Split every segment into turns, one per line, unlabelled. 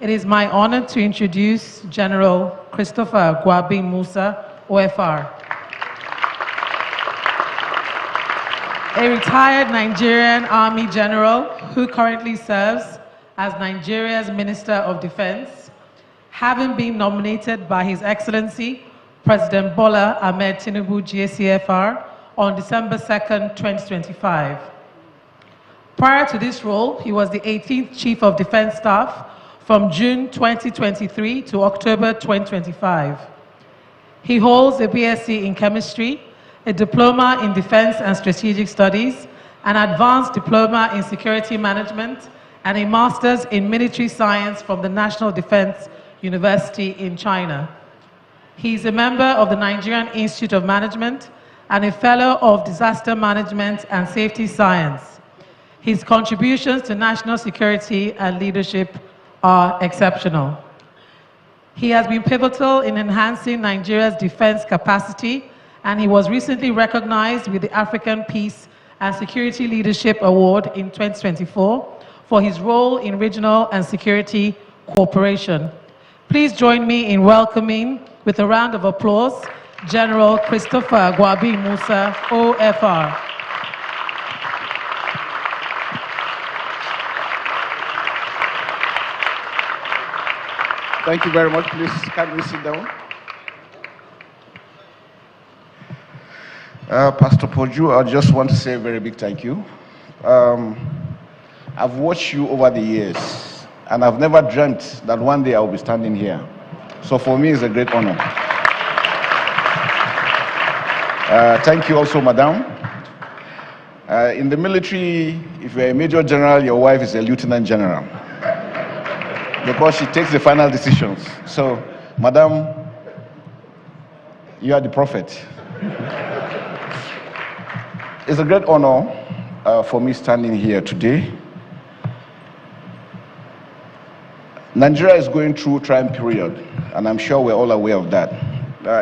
It is my honor to introduce General Christopher Gwabi Musa, OFR, a retired Nigerian Army general who currently serves as Nigeria's Minister of Defense, having been nominated by His Excellency President Bola Ahmed Tinubu GACFR on December 2nd, 2025. Prior to this role, he was the 18th Chief of Defense Staff from June 2023 to October 2025. He holds a BSc in Chemistry, a Diploma in Defense and Strategic Studies, an Advanced Diploma in Security Management, and a Master's in Military Science from the National Defense University in China. He is a member of the Nigerian Institute of Management and a Fellow of Disaster Management and Safety Science. His contributions to national security and leadership are exceptional. He has been pivotal in enhancing Nigeria's defense capacity, and he was recently recognized with the African Peace and Security Leadership Award in 2024 for his role in regional and security cooperation. Please join me in welcoming, with a round of applause, General Christopher Gwabi Musa, OFR.
Thank you very much. Please, can we sit down? Pastor Poju, I just want to say a very big thank you. I've watched you over the years, and I've never dreamt that one day I will be standing here. So for me, it's a great honor. Thank you also, Madam. In the military, if you're a Major General, your wife is a Lieutenant General, because she takes the final decisions. So, Madam, you are the prophet. It's a great honor for me standing here today. Nigeria is going through a trying period, and I'm sure we're all aware of that.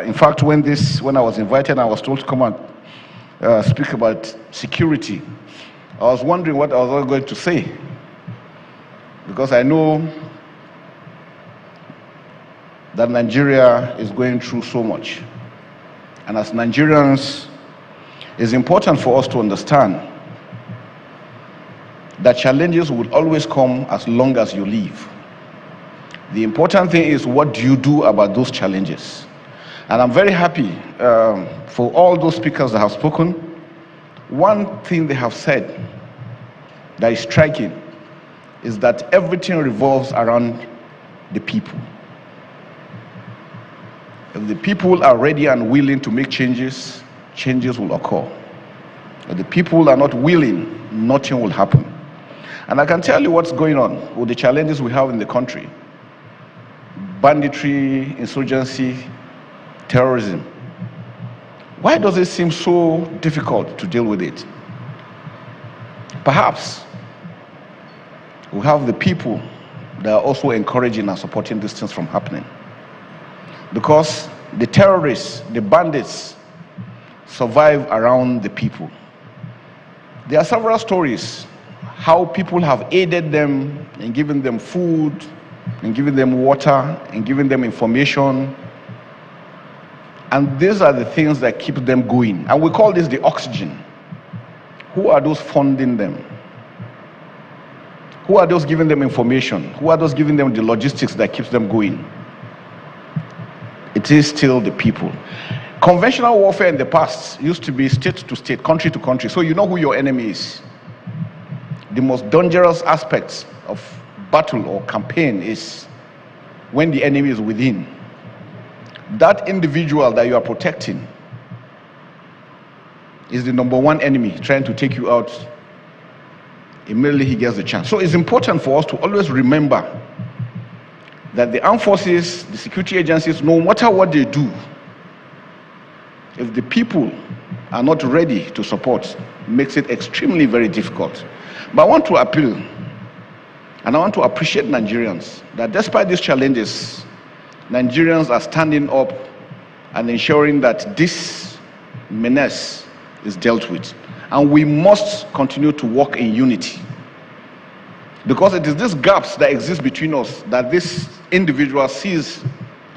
In fact, when I was invited, I was told to come and speak about security. I was wondering what I was going to say, because I know that Nigeria is going through so much. And as Nigerians, it's important for us to understand that challenges will always come as long as you live. The important thing is, what do you do about those challenges? And I'm very happy for all those speakers that have spoken. One thing they have said that is striking is that everything revolves around the people. If the people are ready and willing to make changes, changes will occur. If the people are not willing, nothing will happen. And I can tell you what's going on with the challenges we have in the country. Banditry, insurgency, terrorism. Why does it seem so difficult to deal with it? Perhaps we have the people that are also encouraging and supporting these things from happening. Because the terrorists, the bandits, survive around the people. There are several stories how people have aided them in giving them food, in giving them water, in giving them information. And these are the things that keep them going. And we call this the oxygen. Who are those funding them? Who are those giving them information? Who are those giving them the logistics that keeps them going? It is still the people. Conventional warfare in the past used to be state to state, country to country, so you know who your enemy is. The most dangerous aspects of battle or campaign is when the enemy is within. That individual that you are protecting is the number one enemy trying to take you out immediately he gets the chance. So it's important for us to always remember that the armed forces, the security agencies, no matter what they do, if the people are not ready to support, makes it extremely very difficult. But I want to appeal, and I want to appreciate Nigerians, that despite these challenges, Nigerians are standing up and ensuring that this menace is dealt with. And we must continue to work in unity. Because it is these gaps that exist between us that this individual sees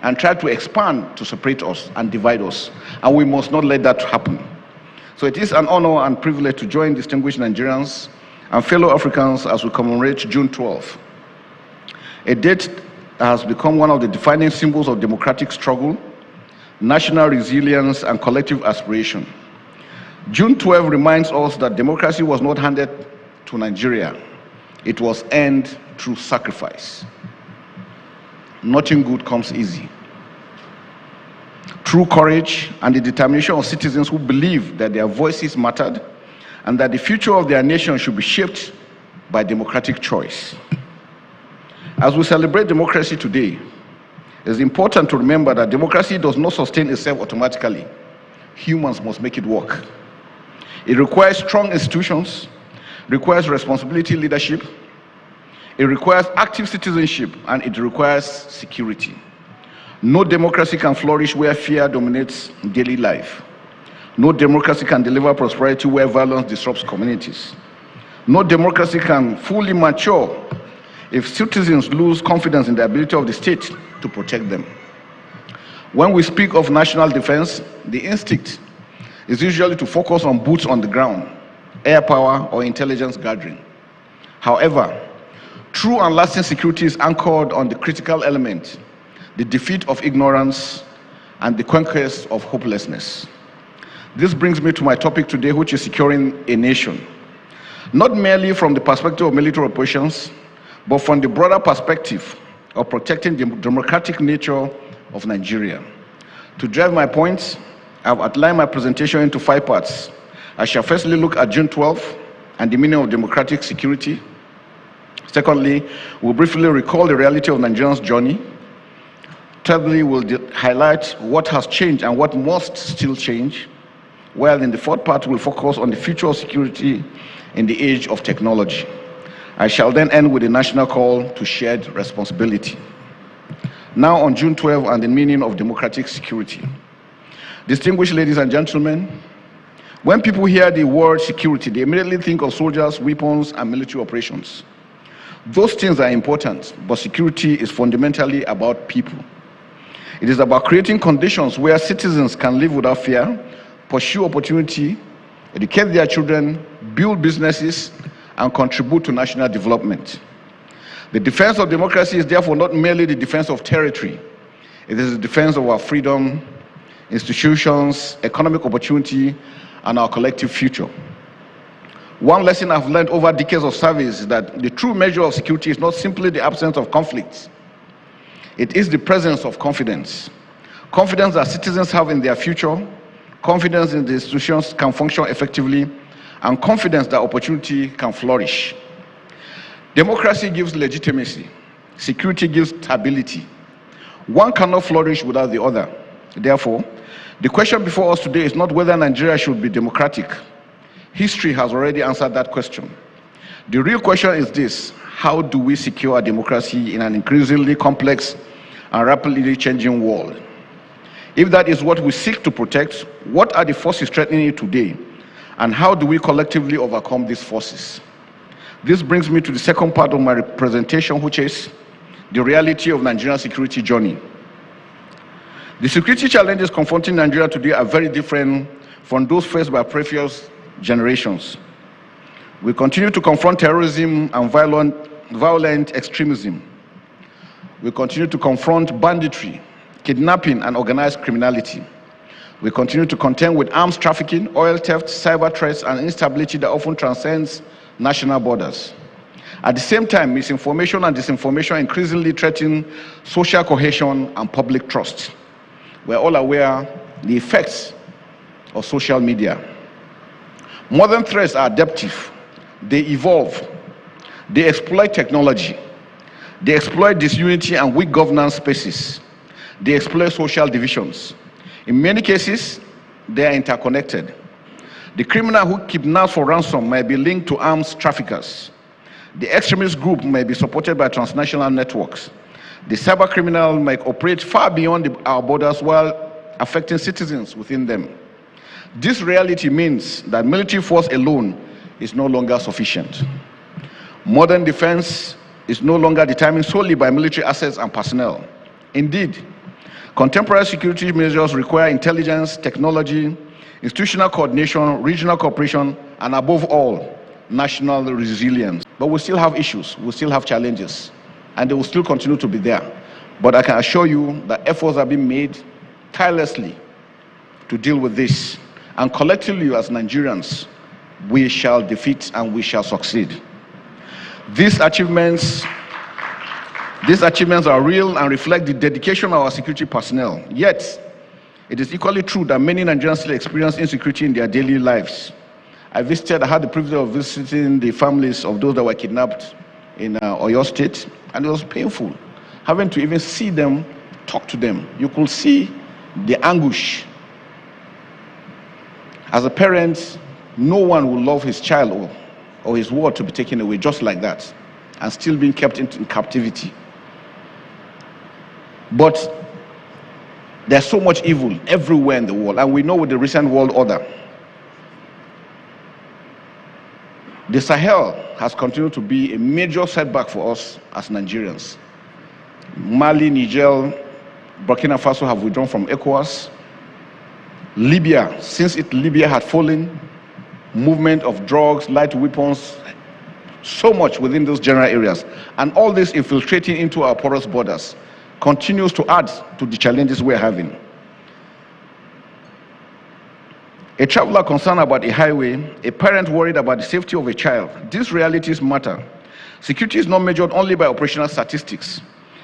and tries to expand to separate us and divide us. And we must not let that happen. So it is an honor and privilege to join distinguished Nigerians and fellow Africans as we commemorate June 12th, a date that has become one of the defining symbols of democratic struggle, national resilience, and collective aspiration. June 12 reminds us that democracy was not handed to Nigeria. It was earned through sacrifice. Nothing good comes easy. True courage and the determination of citizens who believe that their voices mattered and that the future of their nation should be shaped by democratic choice. As we celebrate democracy today, it is important to remember that democracy does not sustain itself automatically. Humans must make it work. It requires strong institutions, requires responsibility leadership, it requires active citizenship, and it requires security. No democracy can flourish where fear dominates daily life. No democracy can deliver prosperity where violence disrupts communities. No democracy can fully mature if citizens lose confidence in the ability of the state to protect them. When we speak of national defense, the instinct is usually to focus on boots on the ground, air power, or intelligence gathering. However, true and lasting security is anchored on the critical element, the defeat of ignorance and the conquest of hopelessness. This brings me to my topic today, which is securing a nation. Not merely from the perspective of military operations, but from the broader perspective of protecting the democratic nature of Nigeria. To drive my points, I've outlined my presentation into 5 parts. I shall firstly look at June 12th and the meaning of democratic security. Secondly, we'll briefly recall the reality of Nigerians' journey. Thirdly, we'll highlight what has changed and what must still change. While in the 4th part, we'll focus on the future of security in the age of technology. I shall then end with a national call to shared responsibility. Now on June 12 and the meaning of democratic security. Distinguished ladies and gentlemen, when people hear the word security, they immediately think of soldiers, weapons, and military operations. Those things are important, but security is fundamentally about people. It is about creating conditions where citizens can live without fear, pursue opportunity, educate their children, build businesses, and contribute to national development. The defense of democracy is therefore not merely the defense of territory. It is the defense of our freedom, institutions, economic opportunity, and our collective future. One lesson I've learned over decades of service is that the true measure of security is not simply the absence of conflicts. It is the presence of confidence. Confidence that citizens have in their future, confidence in the institutions can function effectively, and confidence that opportunity can flourish. Democracy gives legitimacy. Security gives stability. One cannot flourish without the other. Therefore, the question before us today is not whether Nigeria should be democratic. History has already answered that question. The real question is this: how do we secure a democracy in an increasingly complex and rapidly changing world? If that is what we seek to protect, what are the forces threatening it today? And how do we collectively overcome these forces? This brings me to the second part of my presentation, which is the reality of Nigerian security journey. The security challenges confronting Nigeria today are very different from those faced by previous generations. We continue to confront terrorism and violent extremism. We continue to confront banditry, kidnapping, and organized criminality. We continue to contend with arms trafficking, oil theft, cyber threats, and instability that often transcends national borders. At the same time, misinformation and disinformation increasingly threaten social cohesion and public trust. We're all aware the effects of social media. Modern threats are adaptive. They evolve. They exploit technology. They exploit disunity and weak governance spaces. They exploit social divisions. In many cases, they are interconnected. The criminal who kidnaps for ransom may be linked to arms traffickers. The extremist group may be supported by transnational networks. The cyber criminal may operate far beyond our borders while affecting citizens within them. This reality means that military force alone is no longer sufficient. Modern defense is no longer determined solely by military assets and personnel. Indeed, contemporary security measures require intelligence, technology, institutional coordination, regional cooperation, and above all, national resilience. But we still have issues, we still have challenges, and they will still continue to be there. But I can assure you that efforts are being made tirelessly to deal with this. And collectively as Nigerians, we shall defeat and we shall succeed. These achievements are real and reflect the dedication of our security personnel. Yet, it is equally true that many Nigerians still experience insecurity in their daily lives. I had the privilege of visiting the families of those that were kidnapped in Oyo State, and it was painful. Having to even see them, talk to them, you could see the anguish. As a parent, no one will love his child or his word to be taken away just like that and still being kept in captivity. But there's so much evil everywhere in the world, and we know with the recent world order, the Sahel has continued to be a major setback for us as Nigerians. Mali, Niger, Burkina Faso have withdrawn from ECOWAS. Libya, since Libya had fallen, movement of drugs, light weapons, so much within those general areas. And all this infiltrating into our porous borders continues to add to the challenges we're having. A traveler concerned about a highway, a parent worried about the safety of a child. These realities matter. Security is not measured only by operational statistics.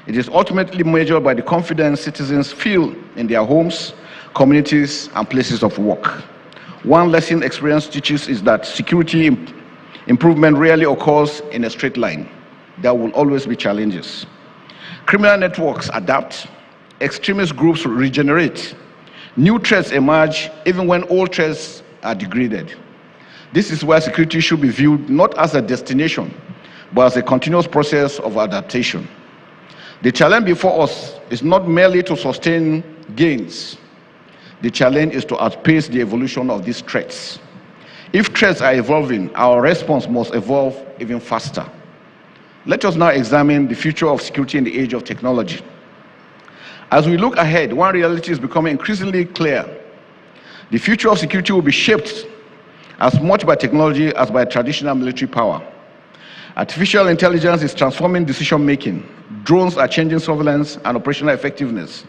It is ultimately measured by the confidence citizens feel in their homes, communities, and places of work. One lesson experience teaches is that security improvement rarely occurs in a straight line. There will always be challenges. Criminal networks adapt, extremist groups regenerate, new threats emerge even when old threats are degraded. This is why security should be viewed not as a destination, but as a continuous process of adaptation. The challenge before us is not merely to sustain gains. The challenge is to outpace the evolution of these threats. If threats are evolving, our response must evolve even faster. Let us now examine the future of security in the age of technology. As we look ahead, one reality is becoming increasingly clear. The future of security will be shaped as much by technology as by traditional military power. Artificial intelligence is transforming decision-making. Drones are changing surveillance and operational effectiveness.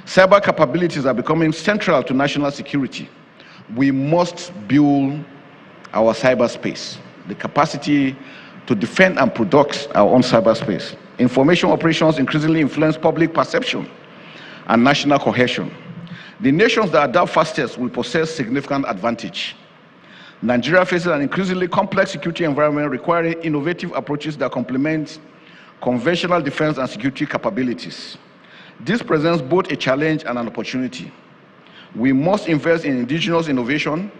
Cyber capabilities are becoming central to national security. We must build our cyberspace, the capacity to defend and protect our own cyberspace. Information operations increasingly influence public perception and national cohesion. The nations that adapt fastest will possess significant advantage. Nigeria faces an increasingly complex security environment requiring innovative approaches that complement conventional defense and security capabilities. This presents both a challenge and an opportunity. We must invest in indigenous innovation,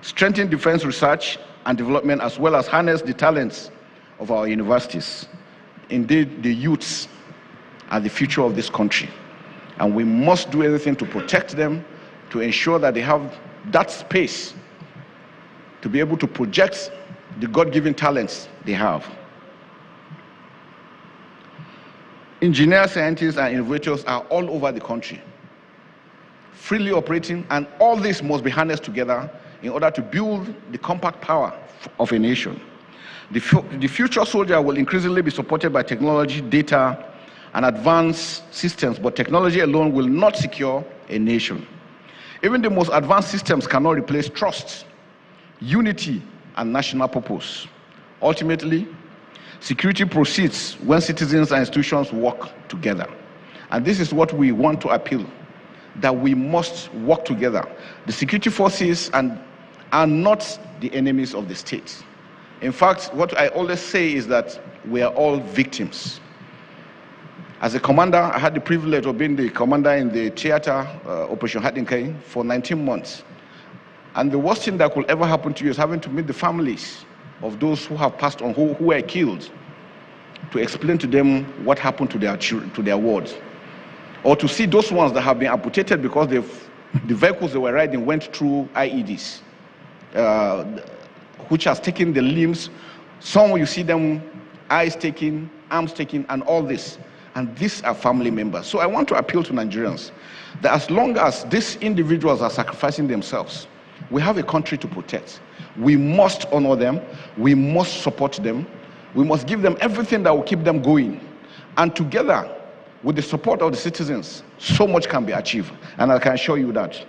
strengthen defense research and development, as well as harness the talents of our universities. Indeed, the youths are the future of this country, and we must do everything to protect them, to ensure that they have that space to be able to project the God-given talents they have. Engineers, scientists, and innovators are all over the country, freely operating, and all this must be harnessed together in order to build the compact power of a nation. The future soldier will increasingly be supported by technology, data, and advanced systems, but technology alone will not secure a nation. Even the most advanced systems cannot replace trust, unity, and national purpose. Ultimately, security proceeds when citizens and institutions work together. And this is what we want to appeal, that we must work together. The security forces are not the enemies of the state. In fact, what I always say is that we are all victims. As a commander, I had the privilege of being the commander in the theater, Operation Hadinkai, for 19 months. And the worst thing that could ever happen to you is having to meet the families of those who have passed on, who were killed, to explain to them what happened to their wards. Or to see those ones that have been amputated because the vehicles they were riding went through IEDs, which has taken the limbs Some you see them eyes taken, arms taken, and all this. And these are family members. So I want to appeal to Nigerians that as long as these individuals are sacrificing themselves, we have a country to protect. We must honor them. We must support them. We must give them everything that will keep them going. And together, with the support of the citizens, so much can be achieved. And I can assure you that.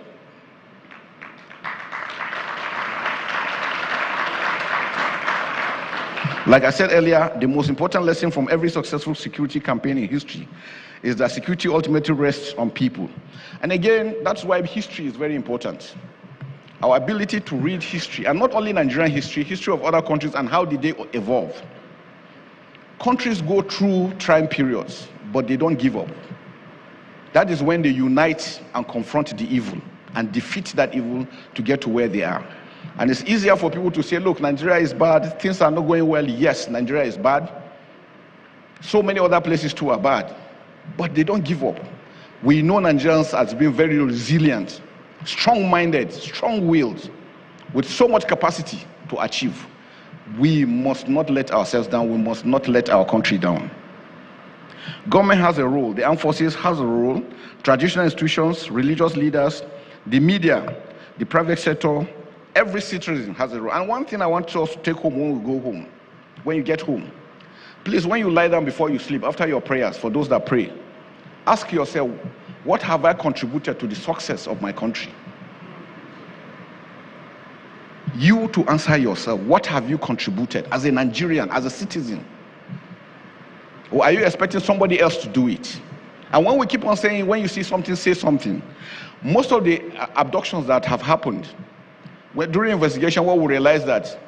Like I said earlier, the most important lesson from every successful security campaign in history is that security ultimately rests on people. And again, that's why history is very important. Our ability to read history, and not only Nigerian history, history of other countries and how did they evolve. Countries go through trying periods, but they don't give up. That is when they unite and confront the evil and defeat that evil to get to where they are. And it's easier for people to say, look, Nigeria is bad, things are not going well. Yes, Nigeria is bad. So many other places too are bad. But they don't give up. We know Nigerians as being very resilient, strong-minded, strong-willed, with so much capacity to achieve. We must not let ourselves down. We must not let our country down. Government has a role. The armed forces has a role. Traditional institutions, religious leaders, the media, the private sector, every citizen has a role. And one thing I want us to take home when we go home, when you get home, please, when you lie down before you sleep, after your prayers, for those that pray, ask yourself, what have I contributed to the success of my country? You to answer yourself, what have you contributed as a Nigerian, as a citizen? Or are you expecting somebody else to do it? And when we keep on saying, when you see something, say something, most of the abductions that have happened, during investigation, what we realize that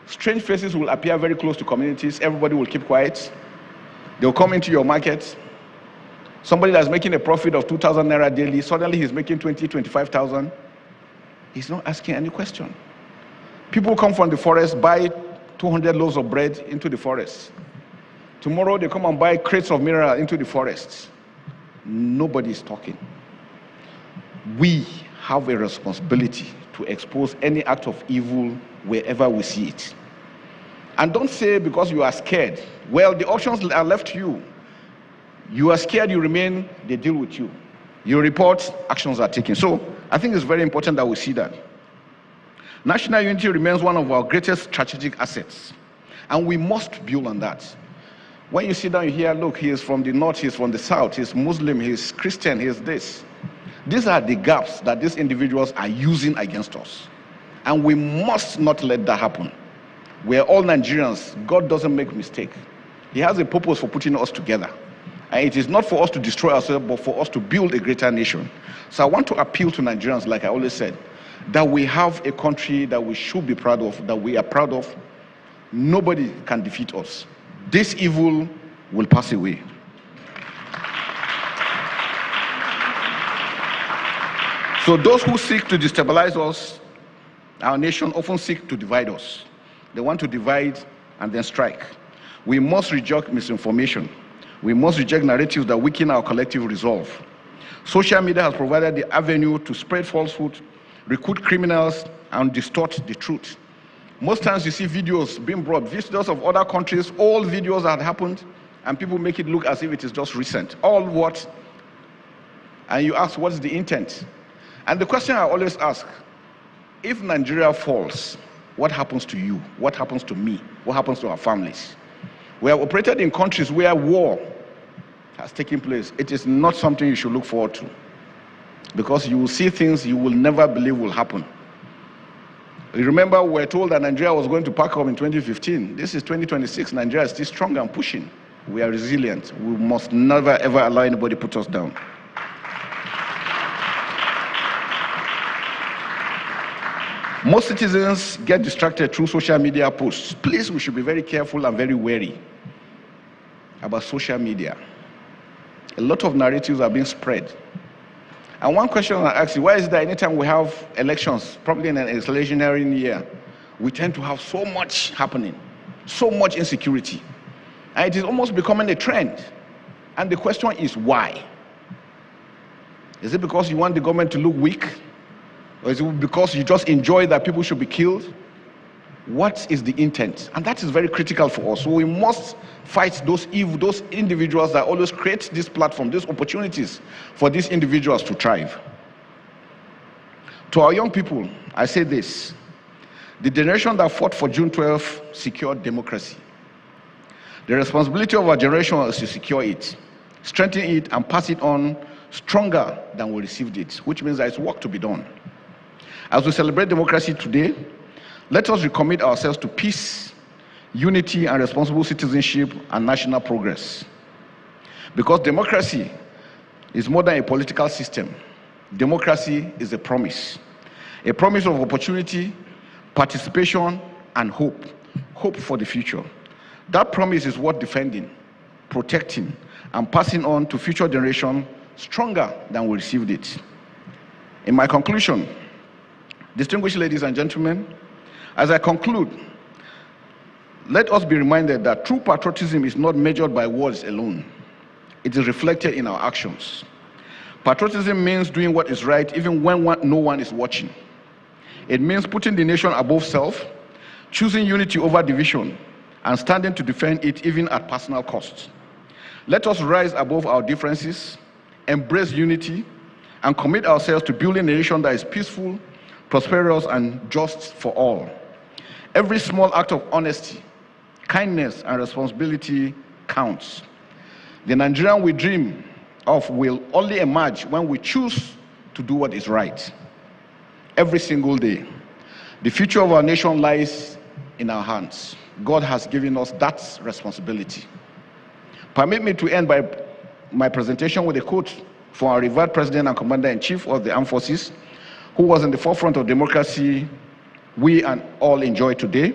strange faces will appear very close to communities. Everybody will keep quiet. They'll come into your market. Somebody that's making a profit of 2,000 naira daily, suddenly he's making 20, 25,000. He's not asking any question. People come from the forest, buy 200 loaves of bread into the forest. Tomorrow they come and buy crates of mineral into the forest. Nobody is talking. We have a responsibility to expose any act of evil wherever we see it. And don't say because you are scared. Well, the options are left to you. You are scared, you remain, they deal with you. You report, actions are taken. So I think it's very important that we see that. National unity remains one of our greatest strategic assets. And we must build on that. When you sit down, you hear, look, he is from the north, he is from the south, he is Muslim, he is Christian, he is this. These are the gaps that these individuals are using against us. And we must not let that happen. We are all Nigerians. God doesn't make mistakes. He has a purpose for putting us together. And it is not for us to destroy ourselves, but for us to build a greater nation. So I want to appeal to Nigerians, like I always said, that we have a country that we should be proud of, that we are proud of. Nobody can defeat us. This evil will pass away. So those who seek to destabilize us, our nation, often seek to divide us. They want to divide and then strike. We must reject misinformation. We must reject narratives that weaken our collective resolve. Social media has provided the avenue to spread falsehood, recruit criminals, and distort the truth. Most times you see videos being brought, visitors of other countries, all videos that happened, and people make it look as if it is just recent. All what? And you ask, what is the intent? And the question I always ask, if Nigeria falls, what happens to you? What happens to me? What happens to our families? We have operated in countries where war has taken place. It is not something you should look forward to, because you will see things you will never believe will happen. You remember we were told that Nigeria was going to pack up in 2015. This is 2026. Nigeria is still strong and pushing. We are resilient. We must never ever allow anybody to put us down. Most citizens get distracted through social media posts. Please, we should be very careful and very wary about social media. A lot of narratives are being spread. And one question I ask you, why is it that anytime we have elections, probably in an electionary year, we tend to have so much happening, so much insecurity? And it is almost becoming a trend. And the question is why? Is it because you want the government to look weak? Or is it because you just enjoy that people should be killed? What is the intent? And that is very critical for us. So we must fight those individuals that always create this platform, these opportunities for these individuals to thrive. To our young people, I say this: the generation that fought for June 12 secured democracy. The responsibility of our generation is to secure it, strengthen it, and pass it on stronger than we received it, which means there is work to be done. As we celebrate democracy today, let us recommit ourselves to peace, unity, and responsible citizenship and national progress. Because democracy is more than a political system. Democracy is a promise of opportunity, participation, and hope for the future. That promise is worth defending, protecting, and passing on to future generations stronger than we received it. In my conclusion, distinguished ladies and gentlemen, as I conclude, let us be reminded that true patriotism is not measured by words alone. It is reflected in our actions. Patriotism means doing what is right even when no one is watching. It means putting the nation above self, choosing unity over division, and standing to defend it even at personal cost. Let us rise above our differences, embrace unity, and commit ourselves to building a nation that is peaceful, prosperous, and just for all. Every small act of honesty, kindness, and responsibility counts. The Nigerian we dream of will only emerge when we choose to do what is right. Every single day. The future of our nation lies in our hands. God has given us that responsibility. Permit me to end my presentation with a quote from our revered President and Commander-in-Chief of the Armed Forces, who was in the forefront of democracy we and all enjoy today,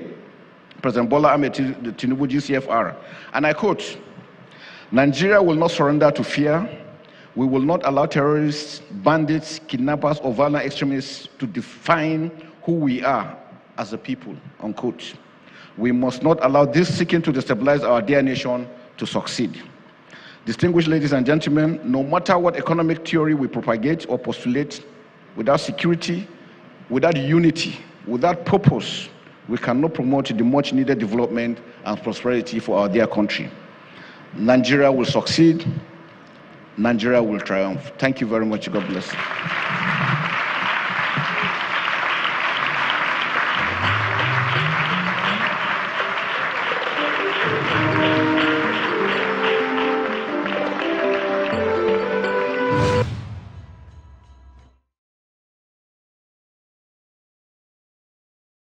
President Bola Ahmed Tinubu, GCFR. And I quote, "Nigeria will not surrender to fear. We will not allow terrorists, bandits, kidnappers, or violent extremists to define who we are as a people," unquote. We must not allow this seeking to destabilize our dear nation to succeed. Distinguished ladies and gentlemen, no matter what economic theory we propagate or postulate, without security, without unity, without purpose, we cannot promote the much needed development and prosperity for our dear country. Nigeria will succeed. Nigeria will triumph. Thank you very much. God bless.